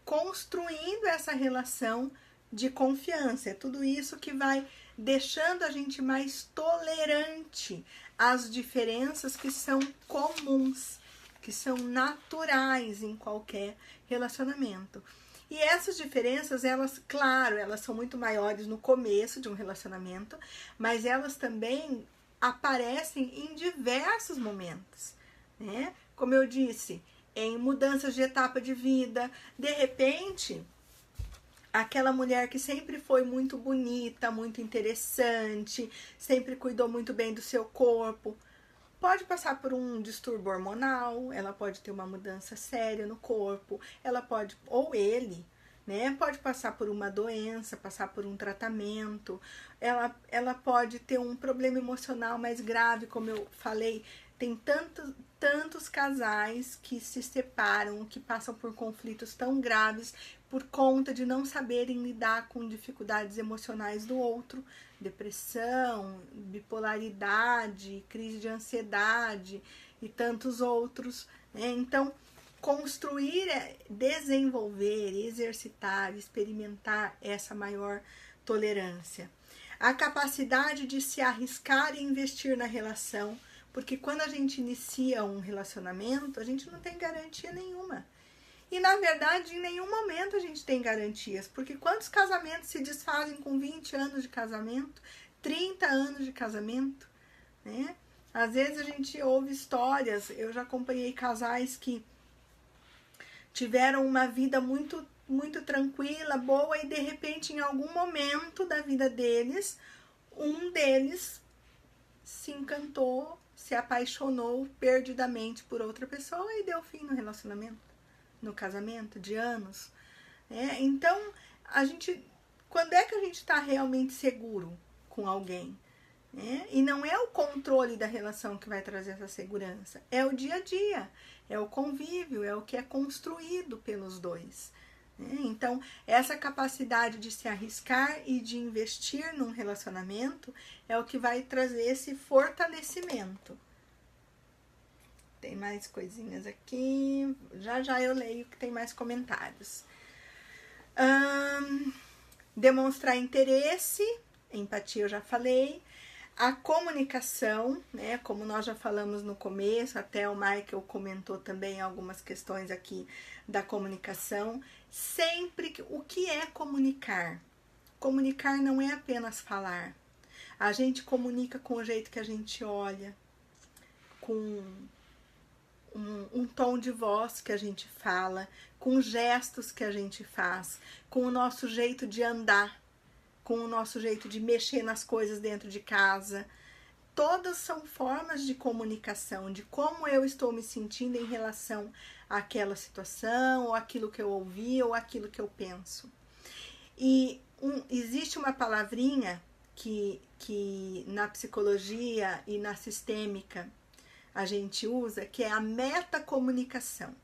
construindo essa relação de confiança. É tudo isso que vai deixando a gente mais tolerante às diferenças que são comuns, que são naturais em qualquer relacionamento. E essas diferenças, elas, claro, elas são muito maiores no começo de um relacionamento, mas elas também aparecem em diversos momentos, né? Como eu disse, em mudanças de etapa de vida, de repente, aquela mulher que sempre foi muito bonita, muito interessante, sempre cuidou muito bem do seu corpo, pode passar por um distúrbio hormonal, ela pode ter uma mudança séria no corpo, ela pode, ou ele, né, pode passar por uma doença, passar por um tratamento, ela pode ter um problema emocional mais grave, como eu falei, Tem tantos casais que se separam, que passam por conflitos tão graves por conta de não saberem lidar com dificuldades emocionais do outro, depressão, bipolaridade, crise de ansiedade e tantos outros, né? Então, construir, desenvolver, exercitar, experimentar essa maior tolerância. A capacidade de se arriscar e investir na relação, porque quando a gente inicia um relacionamento, a gente não tem garantia nenhuma. E, na verdade, em nenhum momento a gente tem garantias, porque quantos casamentos se desfazem com 20 anos de casamento, 30 anos de casamento, né? Às vezes a gente ouve histórias, eu já acompanhei casais que tiveram uma vida muito tranquila, boa, e de repente, em algum momento da vida deles, um deles se encantou, se apaixonou perdidamente por outra pessoa e deu fim no relacionamento, no casamento de anos, né? Então, quando é que a gente está realmente seguro com alguém? Né? E não é o controle da relação que vai trazer essa segurança, é o dia a dia, é o convívio, é o que é construído pelos dois. Né? Então, essa capacidade de se arriscar e de investir num relacionamento é o que vai trazer esse fortalecimento. Tem mais coisinhas aqui, já eu leio que tem mais comentários. Demonstrar interesse, empatia eu já falei. A comunicação, né, como nós já falamos no começo, até o Michael comentou também algumas questões aqui da comunicação. Sempre, o que é comunicar? Comunicar não é apenas falar. A gente comunica com o jeito que a gente olha, com um tom de voz que a gente fala, com gestos que a gente faz, com o nosso jeito de andar, com o nosso jeito de mexer nas coisas dentro de casa. Todas são formas de comunicação, de como eu estou me sentindo em relação àquela situação, ou aquilo que eu ouvi, ou aquilo que eu penso. E existe uma palavrinha que na psicologia e na sistêmica a gente usa, que é a metacomunicação,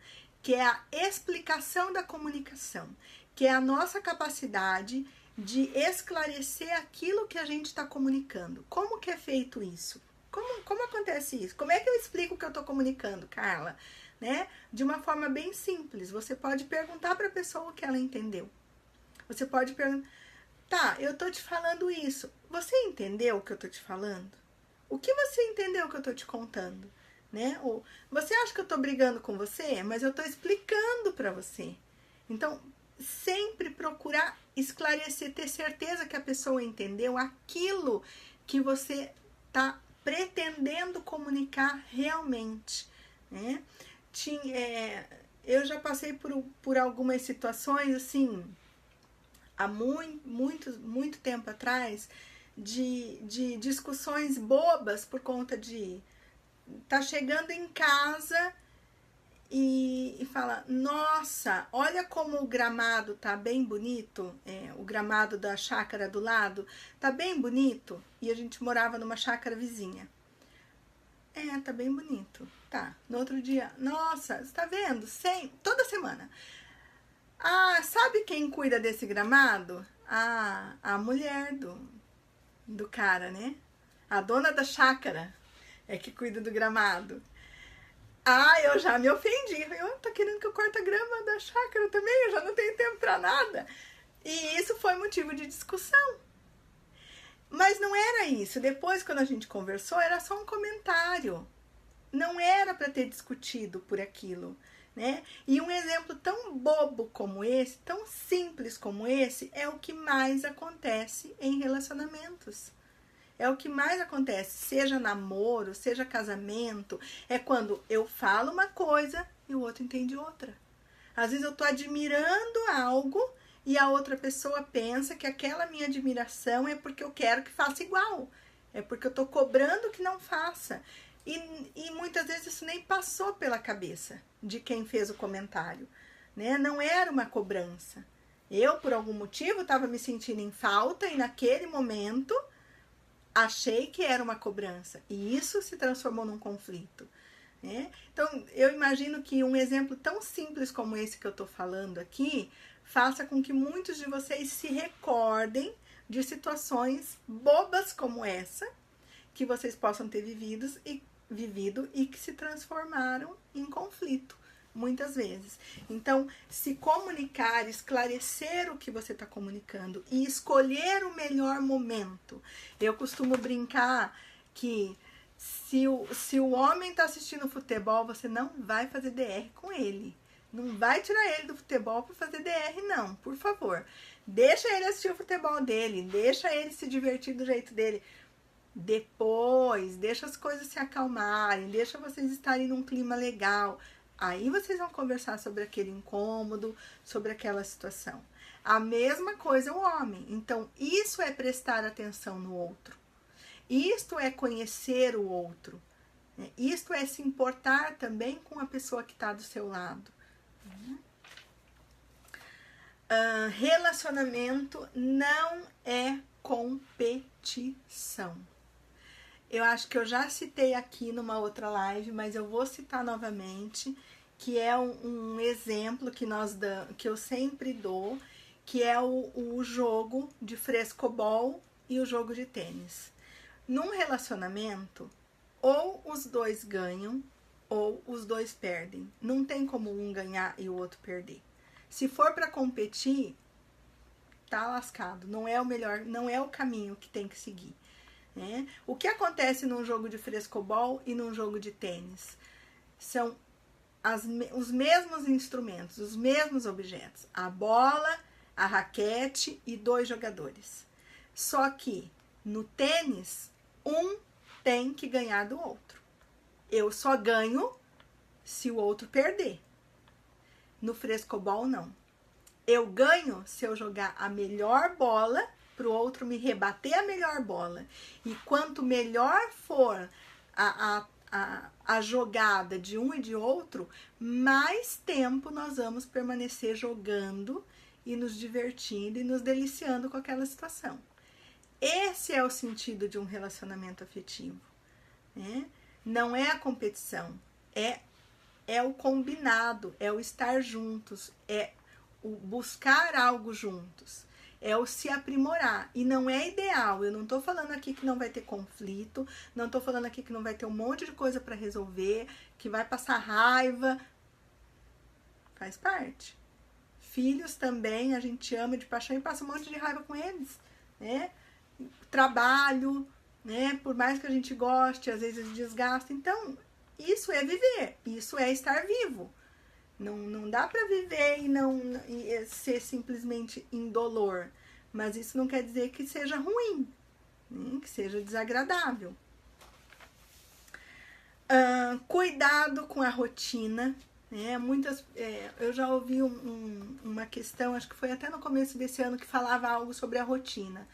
que é a explicação da comunicação, que é a nossa capacidade de esclarecer aquilo que a gente está comunicando. Como que é feito isso? Como acontece isso? Como é que eu explico o que eu estou comunicando, Carla? Né? De uma forma bem simples. Você pode perguntar para a pessoa o que ela entendeu. Você pode perguntar, tá, eu estou te falando isso. Você entendeu o que eu estou te falando? O que você entendeu que eu estou te contando? Né? Ou você acha que eu estou brigando com você? Mas eu estou explicando para você. Então, sempre procurar esclarecer, ter certeza que a pessoa entendeu aquilo que você está pretendendo comunicar realmente, né? Eu já passei por algumas situações assim, há muito tempo atrás, de discussões bobas por conta de tá chegando em casa e fala, nossa, olha como o gramado tá bem bonito, o gramado da chácara do lado tá bem bonito, e a gente morava numa chácara vizinha. Tá bem bonito, tá. No outro dia, nossa, você tá vendo? Toda semana. Ah, sabe quem cuida desse gramado? A mulher do cara, né? A dona da chácara é que cuida do gramado. Eu já me ofendi. Eu tô querendo que eu corte a grama da chácara também, eu já não tenho tempo pra nada. E isso foi motivo de discussão. Mas não era isso. Depois, quando a gente conversou, era só um comentário. Não era para ter discutido por aquilo, né? E um exemplo tão bobo como esse, tão simples como esse, é o que mais acontece em relacionamentos. É o que mais acontece, seja namoro, seja casamento, é quando eu falo uma coisa e o outro entende outra. Às vezes eu tô admirando algo e a outra pessoa pensa que aquela minha admiração é porque eu quero que faça igual, é porque eu tô cobrando que não faça. E muitas vezes isso nem passou pela cabeça de quem fez o comentário, né? Não era uma cobrança. Eu, por algum motivo, estava me sentindo em falta e naquele momento achei que era uma cobrança e isso se transformou num conflito, né? Então, eu imagino que um exemplo tão simples como esse que eu tô falando aqui faça com que muitos de vocês se recordem de situações bobas como essa, que vocês possam ter vivido e que se transformaram em conflito, muitas vezes. Então, se comunicar, esclarecer o que você está comunicando e escolher o melhor momento. Eu costumo brincar que se o homem está assistindo futebol, você não vai fazer DR com ele. Não vai tirar ele do futebol para fazer DR, não, por favor. Deixa ele assistir o futebol dele, deixa ele se divertir do jeito dele. Depois, deixa as coisas se acalmarem, deixa vocês estarem num clima legal. Aí vocês vão conversar sobre aquele incômodo, sobre aquela situação. A mesma coisa o homem. Então, isso é prestar atenção no outro. Isto é conhecer o outro. Isto é se importar também com a pessoa que está do seu lado. Relacionamento não é competição. Eu acho que eu já citei aqui numa outra live, mas eu vou citar novamente, que é um exemplo que eu sempre dou, que é o jogo de frescobol e o jogo de tênis. Num relacionamento, ou os dois ganham, ou os dois perdem. Não tem como um ganhar e o outro perder. Se for para competir, tá lascado. Não é o melhor, não é o caminho que tem que seguir. Né? O que acontece num jogo de frescobol e num jogo de tênis? São os mesmos instrumentos, os mesmos objetos. A bola, a raquete e 2 jogadores. Só que no tênis, um tem que ganhar do outro. Eu só ganho se o outro perder. No frescobol, não. Eu ganho se eu jogar a melhor bola para o outro me rebater a melhor bola. E quanto melhor for a jogada de um e de outro, mais tempo nós vamos permanecer jogando e nos divertindo e nos deliciando com aquela situação. Esse é o sentido de um relacionamento afetivo, né? Não é a competição, é o combinado, é o estar juntos, é o buscar algo juntos. É o se aprimorar. E não é ideal. Eu não estou falando aqui que não vai ter conflito. Não estou falando aqui que não vai ter um monte de coisa para resolver. Que vai passar raiva. Faz parte. Filhos também, a gente ama de paixão e passa um monte de raiva com eles. Né? Trabalho, né? Por mais que a gente goste, às vezes desgasta. Então, isso é viver. Isso é estar vivo. Não dá para viver e ser simplesmente indolor. Mas isso não quer dizer que seja ruim, né? Que seja desagradável. Cuidado com a rotina. Né? Eu já ouvi uma questão, acho que foi até no começo desse ano, que falava algo sobre a rotina.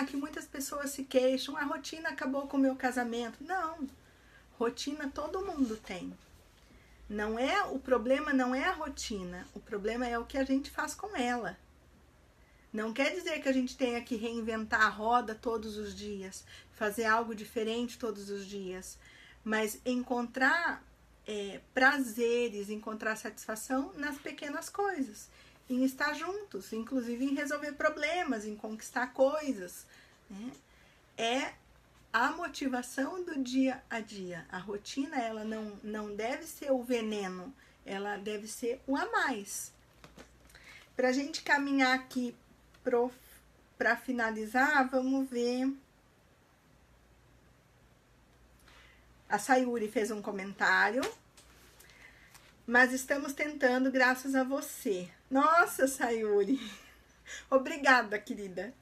Que muitas pessoas se queixam, a rotina acabou com o meu casamento. Não, rotina todo mundo tem. O problema não é a rotina, o problema é o que a gente faz com ela. Não quer dizer que a gente tenha que reinventar a roda todos os dias, fazer algo diferente todos os dias, mas encontrar prazeres, encontrar satisfação nas pequenas coisas, em estar juntos, inclusive em resolver problemas, em conquistar coisas, né? É a motivação do dia a dia. A rotina, ela não deve ser o veneno, ela deve ser o a mais. Pra gente caminhar aqui pra finalizar, vamos ver. A Sayuri fez um comentário. Mas estamos tentando graças a você. Nossa, Sayuri! Obrigada, querida,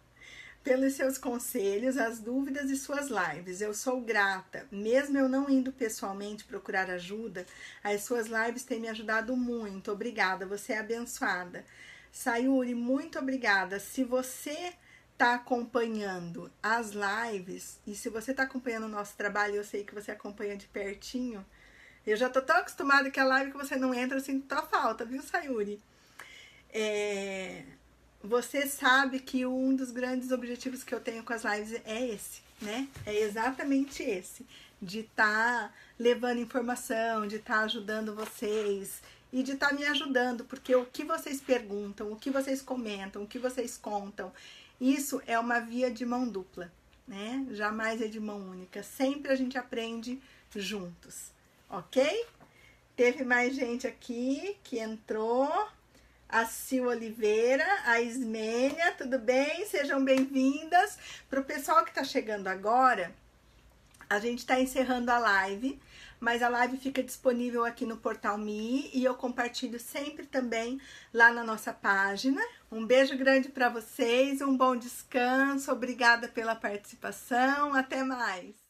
pelos seus conselhos, as dúvidas e suas lives. Eu sou grata. Mesmo eu não indo pessoalmente procurar ajuda, as suas lives têm me ajudado muito. Obrigada, você é abençoada. Sayuri, muito obrigada. Se você está acompanhando as lives, e se você está acompanhando o nosso trabalho, eu sei que você acompanha de pertinho, eu já tô tão acostumada que a live que você não entra, eu sinto tua falta, viu, Sayuri? você sabe que um dos grandes objetivos que eu tenho com as lives é esse, né? É exatamente esse, de estar levando informação, de estar ajudando vocês e de estar me ajudando, porque o que vocês perguntam, o que vocês comentam, o que vocês contam, isso é uma via de mão dupla, né? Jamais é de mão única, sempre a gente aprende juntos, ok? Teve mais gente aqui que entrou. A Sil Oliveira, a Ismênia, tudo bem? Sejam bem-vindas. Para o pessoal que está chegando agora, a gente está encerrando a live, mas a live fica disponível aqui no Portal Me e eu compartilho sempre também lá na nossa página. Um beijo grande para vocês, um bom descanso, obrigada pela participação, até mais!